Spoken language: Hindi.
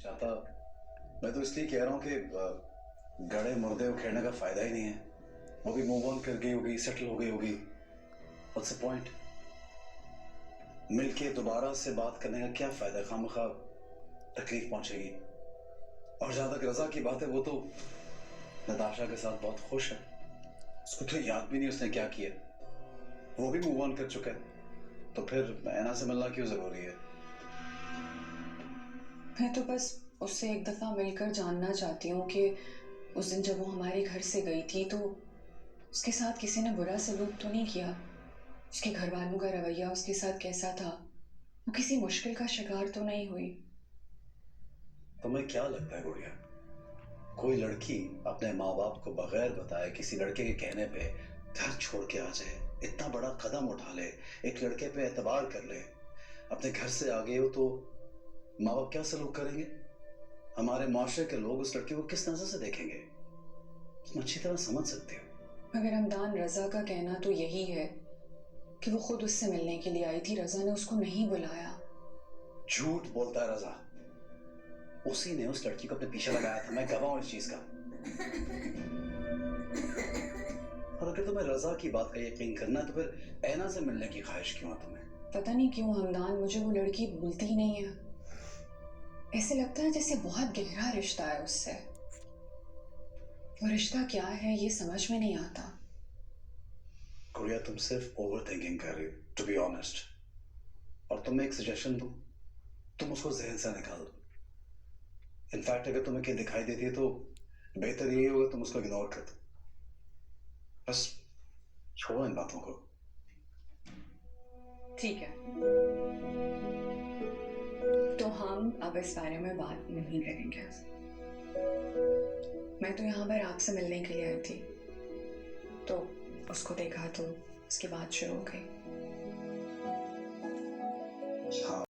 चाहता। मैं तो इसलिए कह रहा हूँ कि गड़े मुर्दे उखेड़ने का फायदा ही नहीं है। वो भी मूव ऑन कर गई होगी, सेटल हो गई होगी। What's the point? मिलके दोबारा से बात करने का क्या फायदा? खामखा तकलीफ पहुंचेगी। और जहां तक रजा की बात है, वो तो नताशा के साथ बहुत खुश है। उसको तो याद भी नहीं उसने क्या किया। वो भी मूव ऑन कर चुका है, तो फिर ऐना से मिलना क्यों जरूरी है? मैं तो बस उससे एक दफा मिलकर जानना चाहती हूँ कि उस दिन जब वो हमारे घर से गई थी तो उसके साथ किसी ने बुरा सलूक तो नहीं किया। उसके घर वालों का रवैया उसके साथ कैसा था? वो किसी मुश्किल का शिकार तो नहीं हुई? तुम्हें क्या लगता है गुड़िया, कोई लड़की अपने माँ बाप को बगैर बताए किसी लड़के के कहने पे घर छोड़ के आ जाए, इतना बड़ा कदम उठा ले, एक लड़के पे एतबार कर ले, अपने घर से आ गए हो, तो माँ बाप क्या सलूक करेंगे? हमारे माशरे के लोग उस लड़की को किस नजर से देखेंगे? तुम अच्छी तरह समझ सकते हो। मगर हमदान, रजा का कहना तो यही है कि वो खुद उससे मिलने के लिए आई थी, रजा ने उसको नहीं बुलाया। झूठ बोलता है रजा। उसी ने उस लड़की को अपने पीछे लगाया था, मैं गवाह हूं इस चीज का। और अगर तुम्हें रजा की बात का यकीन करना है तो फिर ऐना से मिलने की ख्वाहिश क्यों है तुम्हें? पता नहीं क्यों हमदान, मुझे वो लड़की भूलती ही नहीं है। ऐसे लगता है जैसे बहुत गहरा रिश्ता है उससे। वो रिश्ता क्या है ये समझ में नहीं आता। गुड़िया, तुम सिर्फ ओवर थिंकिंग कर रही हो, टू बी ऑनेस्ट। और तुम्हें एक सजेशन दूं, तुम उसको जहन से निकाल दो। इनफैक्ट अगर तुम्हें कहीं दिखाई देती है तो बेहतर यही होगा तुम उसको इग्नोर कर दो। बस छोड़ो इन बातों को। ठीक है, तो हम अब इस बारे में बात नहीं करेंगे। मैं तो यहाँ पर आपसे मिलने के लिए आई थी, तो उसको देखा तो उसकी बात शुरू हो गई। हाँ,